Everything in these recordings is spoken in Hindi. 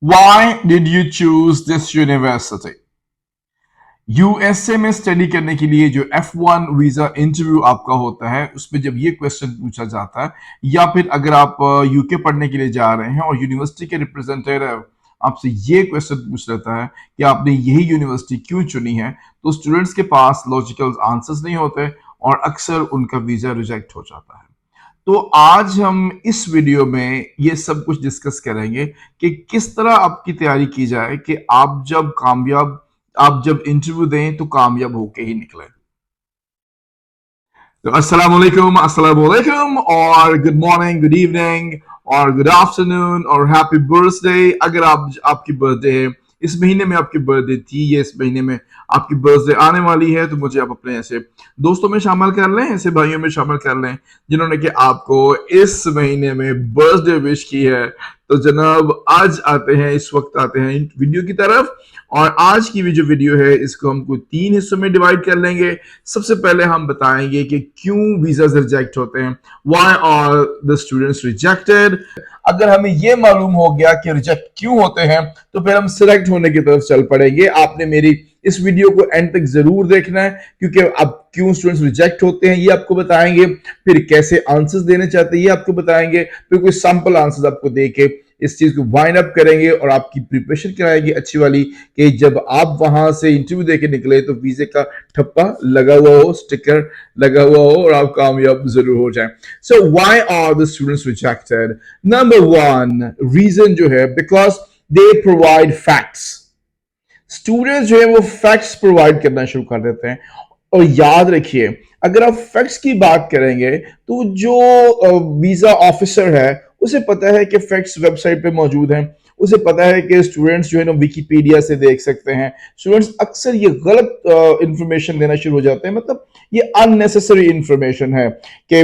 Why did you choose this university? USA में स्टडी करने के लिए जो F1 वीजा इंटरव्यू आपका होता है उसमें जब ये क्वेश्चन पूछा जाता है या फिर अगर आप यूके पढ़ने के लिए जा रहे हैं और यूनिवर्सिटी के रिप्रेजेंटेटिव आपसे ये क्वेश्चन पूछ लेता है कि आपने यही यूनिवर्सिटी क्यों चुनी है, तो स्टूडेंट्स के पास लॉजिकल आंसर्स नहीं होते और अक्सर उनका वीजा रिजेक्ट हो जाता है। तो आज हम इस वीडियो में ये सब कुछ डिस्कस करेंगे कि किस तरह आपकी तैयारी की जाए कि आप जब इंटरव्यू दें तो कामयाब होके ही निकले। तो अस्सलाम वालेकुम और गुड मॉर्निंग, गुड इवनिंग और गुड आफ्टरनून और हैप्पी बर्थडे। अगर आपकी बर्थडे है, इस महीने में आपकी बर्थडे थी, ये इस महीने में आपकी बर्थडे आने वाली है, तो मुझे आप अपने ऐसे दोस्तों में शामिल कर लें, ऐसे भाइयों में शामिल कर लें जिन्होंने कि आपको इस महीने में बर्थडे विश की है। तो जनाब आज आते हैं, इस वक्त आते हैं वीडियो की तरफ। और आज की जो वीडियो है इसको हमको 3 हिस्सों में डिवाइड कर लेंगे। सबसे पहले हम बताएंगे कि क्यों वीजा रिजेक्ट होते हैं, why are the students rejected. अगर हमें ये मालूम हो गया कि रिजेक्ट क्यों होते हैं तो फिर हम सिलेक्ट होने की तरफ चल पड़ेंगे। आपने मेरी इस वीडियो को एंड तक जरूर देखना है क्योंकि अब क्यों स्टूडेंट्स रिजेक्ट होते हैं ये आपको बताएंगे, फिर कैसे आंसर्स देने चाहते हैं ये आपको बताएंगे, फिर कोई सैंपल आंसर्स आपको देके इस चीज को वाइंड अप करेंगे और आपकी प्रिपरेशन कराएगी अच्छी वाली कि जब आप वहां से इंटरव्यू देके निकले तो वीजे का ठप्पा लगा हुआ हो, स्टिकर लगा हुआ हो और आप कामयाब जरूर हो जाए। So why are the students rejected? Number 1 reason जो है, because they provide facts. Students जो है वो फैक्ट्स प्रोवाइड करना शुरू कर देते हैं। और याद रखिए, अगर आप फैक्ट्स की बात करेंगे तो जो वीजा ऑफिसर है उसे पता है कि फैक्ट्स वेबसाइट पे मौजूद हैं, उसे पता है कि स्टूडेंट्स जो है ना विकिपीडिया से देख सकते हैं। स्टूडेंट्स अक्सर ये गलत इंफॉर्मेशन देना शुरू हो जाते हैं, मतलब ये अननेसेसरी इंफॉर्मेशन है कि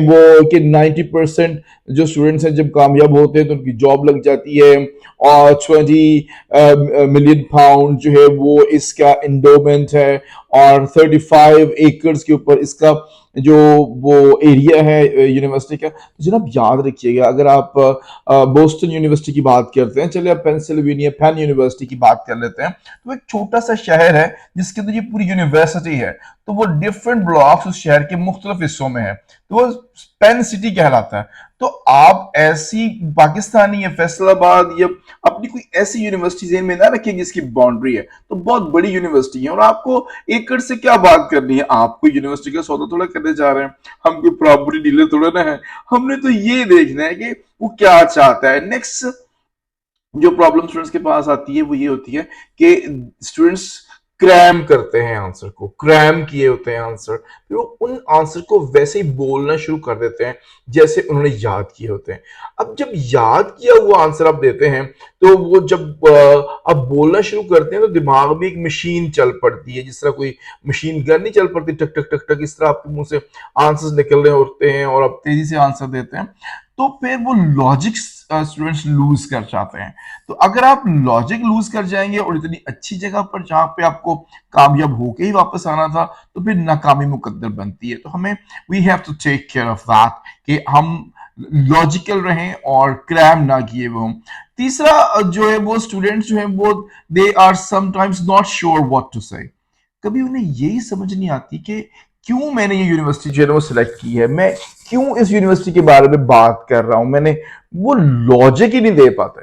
90% जो स्टूडेंट्स हैं जब कामयाब होते हैं तो उनकी जॉब लग जाती है और 20 मिलियन पाउंड जो है वो इसका इंडोमेंट है और 35 एकर्स के ऊपर इसका जो वो एरिया है यूनिवर्सिटी का। तो जनाब याद रखिएगा, अगर आप बोस्टन यूनिवर्सिटी की बात करते हैं, चलिए आप पेंसिल्वेनिया पेन यूनिवर्सिटी की बात कर लेते हैं, तो एक छोटा सा शहर है जिसके अंदर ये पूरी यूनिवर्सिटी है। तो वो डिफरेंट ब्लॉक्स उस शहर के मुख्तलिफ हिस्सों में है, तो वो पेन सिटी कहलाता है। तो आप ऐसी पाकिस्तानी या फैसलाबाद या अपनी कोई ऐसी यूनिवर्सिटी जेन में ना रखें जिसकी बाउंड्री है, तो बहुत बड़ी यूनिवर्सिटी है और आपको एकड़ से क्या बात करनी है, आपको यूनिवर्सिटी का सौदा थोड़ा करने जा रहे हैं, हम कोई प्रॉपर्टी डीलर थोड़ा ना है। हमने तो ये देखना है कि वो क्या चाहता है। नेक्स्ट जो प्रॉब्लम स्टूडेंट्स के पास आती है वो ये होती है कि स्टूडेंट्स क्रैम करते हैं आंसर को, क्रैम किए होते हैं आंसर, फिर वो उन आंसर को वैसे ही बोलना शुरू कर देते हैं जैसे उन्होंने याद किए होते हैं। अब जब याद किया हुआ आंसर आप देते हैं तो वो जब आप बोलना शुरू करते हैं तो दिमाग में एक मशीन चल पड़ती है, जिस तरह कोई मशीन गन नहीं चल पड़ती टक टक टक टक, इस तरह आपके मुंह से आंसर्स निकल रहे होते हैं और आप तेजी से आंसर देते हैं, तो फिर वो लॉजिक स्टूडेंट्स लूज कर जाते हैं। तो अगर आप लॉजिक लूज कर जाएंगे और इतनी अच्छी जगह पर जहां पे आपको कामयाब होके ही वापस आना था, तो फिर नाकामी मुकद्दर बनती है। तो हमें we have to take care of that कि हम लॉजिकल रहें और क्रैम ना किए वो हम। तीसरा जो है वो स्टूडेंट्स जो है वो they are sometimes not sure what to say. कभी उन्हें यही समझ नहीं आती कि क्यों मैंने ये यूनिवर्सिटी जो है वो सिलेक्ट की है, मैं क्यों इस यूनिवर्सिटी के बारे में बात कर रहा हूं, मैंने वो लॉजिक ही नहीं दे पाते,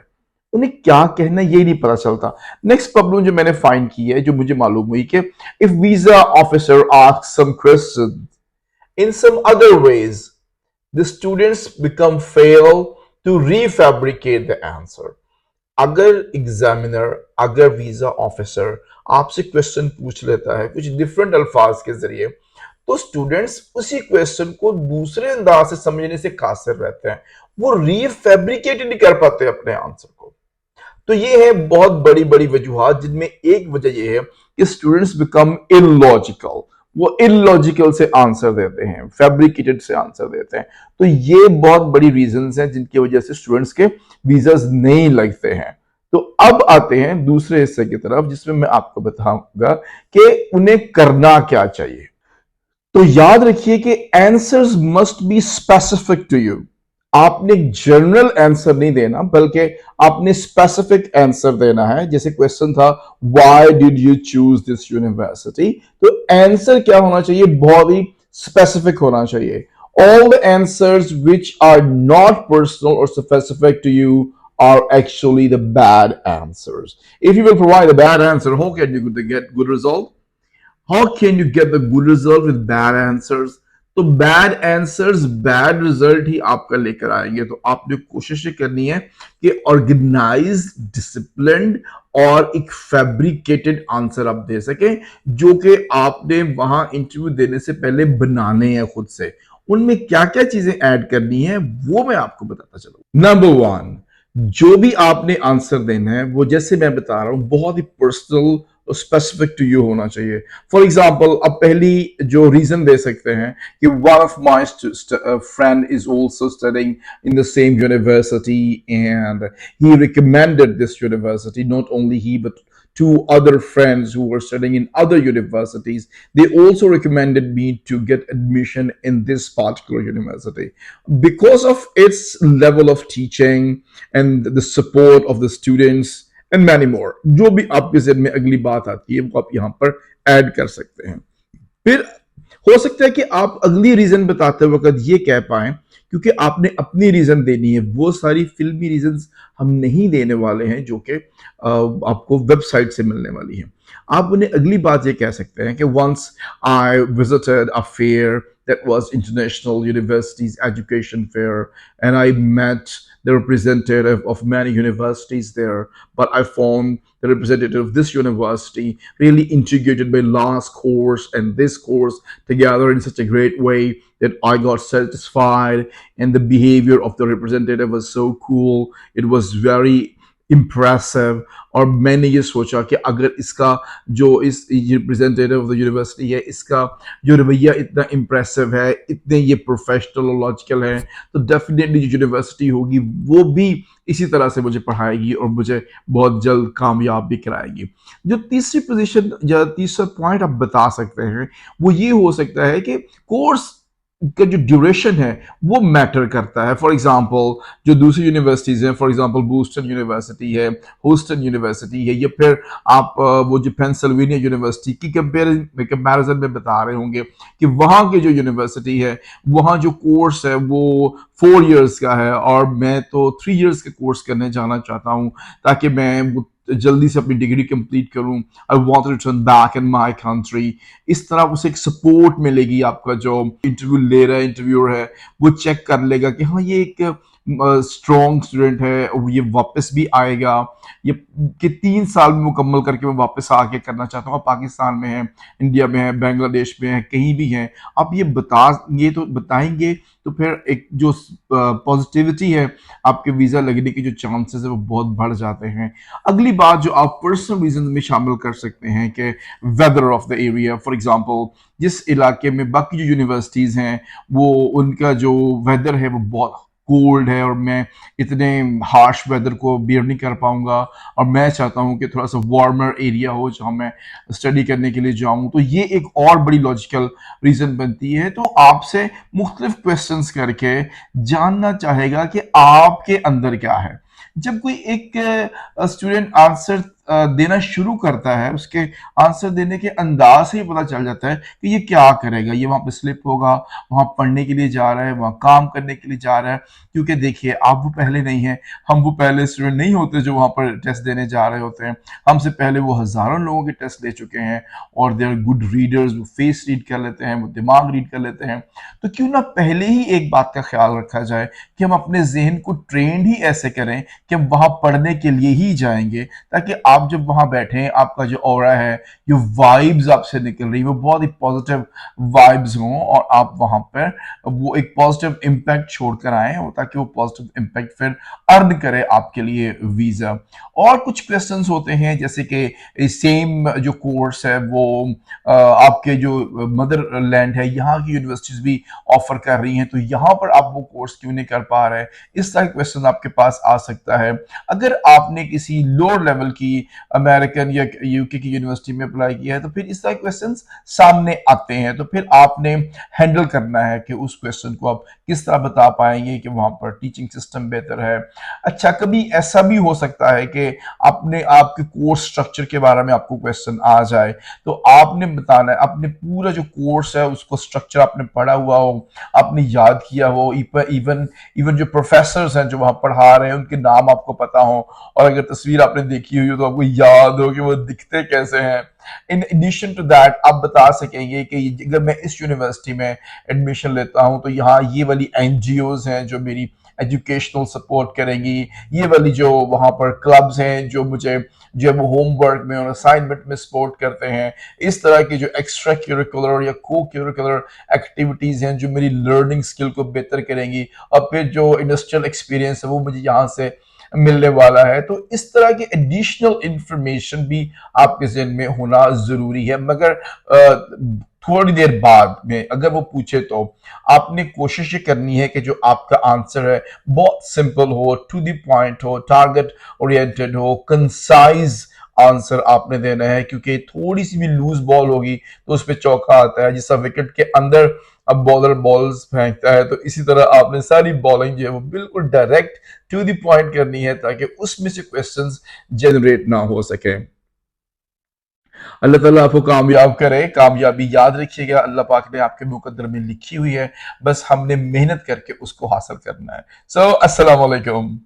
उन्हें क्या कहना ये नहीं पता चलता। नेक्स्ट प्रॉब्लम जो मैंने फाइंड की है, जो मुझे मालूम हुई कि if visa officer asks some question in some other ways the students become fail to refabricate the answer. अगर एग्जामिनर, अगर वीजा ऑफिसर आपसे क्वेश्चन पूछ लेता है कुछ डिफरेंट अल्फाज के जरिए, तो स्टूडेंट्स उसी क्वेश्चन को दूसरे अंदाज से समझने से कासिर रहते हैं, वो रीफैब्रिकेट नहीं कर पाते अपने आंसर को। तो ये है बहुत बड़ी बड़ी वजूहात, जिनमें एक वजह ये है कि स्टूडेंट्स बिकम इलॉजिकल, वो इलॉजिकल से आंसर देते हैं, फैब्रिकेटेड से आंसर देते हैं। तो ये बहुत बड़ी रीजंस हैं जिनकी वजह से स्टूडेंट्स के वीजास नहीं लगते हैं। तो अब आते हैं दूसरे हिस्से की तरफ जिसमें मैं आपको बताऊंगा कि उन्हें करना क्या चाहिए। तो याद रखिए कि answers must be specific to you. आपने जनरल आंसर नहीं देना, बल्कि आपने स्पेसिफिक आंसर देना है। जैसे क्वेश्चन था, why did you choose this university, तो आंसर क्या होना चाहिए, बहुत ही स्पेसिफिक होना चाहिए। All the answers which are not personal और specific to you are actually the bad answers. If you will provide a bad answer, how can you get good result? How can you get the good result with bad answers? तो बैड आंसर्स बैड रिजल्ट ही आपका लेकर आएंगे। तो आपने कोशिश ये करनी है कि ऑर्गेनाइज, डिसिप्लिन्ड और एक फैब्रिकेटेड आंसर आप दे सकें, जो कि आपने वहां इंटरव्यू देने से पहले बनाने हैं खुद से। उनमें क्या क्या चीजें ऐड करनी है वो मैं आपको बताता चलूँ। नंबर वन, जो भी आपने आंसर देना है वो, जैसे मैं बता रहा हूं, बहुत ही पर्सनल और स्पेसिफिक टू यू होना चाहिए। फॉर एग्जाम्पल, अब पहली जो रीजन दे सकते हैं कि one of my friend is also studying in the same university and he recommended this university, not only he but two other friends who were studying in other universities, they also recommended me to get admission in this particular university because of its level of teaching and the support of the students and many more। जो भी आपके जहन में अगली बात आती है वो आप यहां पर ऐड कर सकते हैं। फिर हो सकता है कि आप अगली रीजन बताते वक्त ये कह पाए, क्योंकि आपने अपनी रीजन देनी है, वो सारी फिल्मी रीजंस हम नहीं देने वाले हैं जो कि आपको वेबसाइट से मिलने वाली है। आप उन्हें अगली बात ये कह सकते हैं कि once I visited a fair that was international universities education fair, and I met the representative of many universities there, but I found the representative of this university really integrated my last course and this course together in such a great way that I got satisfied, and the behavior of the representative was so cool, it was very impressive. और मैंने ये सोचा कि अगर इसका जो इस रिप्रेजेंटेटिव ऑफ द यूनिवर्सिटी है, इसका जो रवैया इतना इम्प्रेसिव है, इतने ये प्रोफेशनल और लॉजिकल है, तो डेफिनेटली जो यूनिवर्सिटी होगी वो भी इसी तरह से मुझे पढ़ाएगी और मुझे बहुत जल्द कामयाब भी कराएगी। जो तीसरी पोजीशन या तीसरा पॉइंट आप बता सकते हैं वो ये हो सकता है कि कोर्स का जो ड्यूरेशन है वो मैटर करता है। फॉर एग्जांपल, जो दूसरी यूनिवर्सिटीज हैं, फॉर एग्जांपल बूस्टन यूनिवर्सिटी है, ह्यूस्टन यूनिवर्सिटी है, या फिर आप वो जो पेंसिल्वेनिया यूनिवर्सिटी की कंपैरिजन में बता रहे होंगे कि वहाँ की जो यूनिवर्सिटी है, वहाँ जो कोर्स है वो 4 इयर्स का है और मैं तो 3 इयर्स का कोर्स करने जाना चाहता हूँ ताकि मैं जल्दी से अपनी डिग्री कंप्लीट करूं। I want to return back in my country. इस तरह उसे एक सपोर्ट मिलेगी। आपका जो इंटरव्यू ले रहा है, इंटरव्यूअर है, वो चेक कर लेगा कि हाँ ये एक स्ट्रॉन्ग स्टूडेंट है और ये वापस भी आएगा, ये कि 3 साल में मुकम्मल करके मैं वापस आके करना चाहता हूँ। पाकिस्तान में है, इंडिया में है, बांग्लादेश में है, कहीं भी है, आप ये बताएंगे तो फिर एक जो पॉजिटिविटी है, आपके वीजा लगने के जो चांसेस है वो बहुत बढ़ जाते हैं। अगली बात जो आप पर्सनल रीजन में शामिल कर सकते हैं कि weather of the area. For example, जिस इलाके में बाकी जो यूनिवर्सिटीज हैं वो उनका जो वेदर है वो बहुत कोल्ड है और मैं इतने हार्श वेदर को बियर नहीं कर पाऊंगा और मैं चाहता हूं कि थोड़ा सा वार्मर एरिया हो जहां मैं स्टडी करने के लिए जाऊं, तो ये एक और बड़ी लॉजिकल रीजन बनती है। तो आपसे मुख्तलिफ क्वेश्चंस करके जानना चाहेगा कि आपके अंदर क्या है। जब कोई एक स्टूडेंट आंसर देना शुरू करता है, उसके आंसर देने के अंदाज से ही पता चल जाता है कि ये क्या करेगा। ये वहां पे स्लिप होगा, वहां पढ़ने के लिए जा रहा है, वहां काम करने के लिए जा रहा है। क्योंकि देखिए, आप वो पहले नहीं है, हम वो पहले स्टूडेंट नहीं होते जो वहां पर टेस्ट देने जा रहे होते हैं। हमसे पहले वो हजारों लोगों के टेस्ट दे चुके हैं और दे आर गुड रीडर्स। वो फेस रीड कर लेते हैं, वो दिमाग रीड कर लेते हैं। तो क्यों ना पहले ही एक बात का ख्याल रखा जाए कि हम अपने जहन को ट्रेंड ही ऐसे करें कि हम वहां पढ़ने के लिए ही जाएंगे, ताकि आप जब वहां बैठे, आपका जो ऑरा है, जो वाइब्स आपसे निकल रही है, वो बहुत ही पॉजिटिव वाइब्स हों और आप वहां पर वो एक पॉजिटिव इम्पैक्ट छोड़कर आए, ताकि वो पॉजिटिव इम्पैक्ट फिर अर्न करे आपके लिए वीजा। और कुछ क्वेश्चंस होते हैं जैसे कि सेम जो कोर्स है वो आपके जो मदर लैंड है, यहाँ की यूनिवर्सिटीज भी ऑफर कर रही हैं, तो यहाँ पर आप वो कोर्स क्यों नहीं कर पा रहे हैं। इस तरह क्वेश्चन आपके पास आ सकता है। अगर आपने किसी लोअर लेवल की अमेरिकन या यूके की यूनिवर्सिटी में अप्लाई किया है, तो फिर इस तरह के क्वेश्चन सामने आते हैं। तो फिर आपने हैंडल करना है कि उस क्वेश्चन को आप किस तरह बता पाएंगे कि वहां पर टीचिंग सिस्टम बेहतर है। अच्छा, कभी ऐसा भी हो सकता है कि आपने आपके कोर्स स्ट्रक्चर के बारे में आपको क्वेश्चन आ जाए, तो आपने बताना है अपने पूरा जो कोर्स है उसको स्ट्रक्चर आपने पढ़ा हुआ हो, आपने याद किया हो, इवन इवन जो प्रोफेसर हैं जो वहां पढ़ा रहे हैं उनके नाम आपको पता हो, और अगर तस्वीर आपने देखी हुई हो तो आपको याद हो कि वो दिखते कैसे हैं। इन एडिशन टू दैट आप बता सकेंगे कि अगर मैं इस यूनिवर्सिटी में एडमिशन लेता हूं तो यहाँ ये वाली एनजीओज हैं जो मेरी एजुकेशनल सपोर्ट करेंगी, ये वाली जो वहां पर क्लब्स हैं जो मुझे जब होमवर्क में और असाइनमेंट में सपोर्ट करते हैं, इस तरह की जो एक्स्ट्रा करिकुलर या को करिकुलर एक्टिविटीज हैं जो मेरी लर्निंग स्किल को बेहतर करेंगी, और फिर जो इंडस्ट्रियल एक्सपीरियंस है वो मुझे यहाँ से मिलने वाला है। तो इस तरह की एडिशनल इंफॉर्मेशन भी आपके जहन में होना जरूरी है। मगर थोड़ी देर बाद में अगर वो पूछे तो आपने कोशिश ये करनी है कि जो आपका आंसर है बहुत सिंपल हो, टू द पॉइंट हो, टारगेट ओरिएंटेड हो, कंसाइज आंसर आपने देना है, क्योंकि थोड़ी सी भी लूज बॉल होगी तो उस पर चौका आता है। जिस विकेट के अंदर अब बॉलर बॉल्स फेंकता है, तो इसी तरह आपने सारी बॉलिंग जो है वो बिल्कुल डायरेक्ट टू द पॉइंट करनी है ताकि उसमें से क्वेश्चंस जनरेट ना हो सके। अल्लाह ताला आपको कामयाब करे। कामयाबी याद रखिएगा अल्लाह पाक ने आपके मुकद्दर में लिखी हुई है, बस हमने मेहनत करके उसको हासिल करना है। सो अस्सलाम वालेकुम।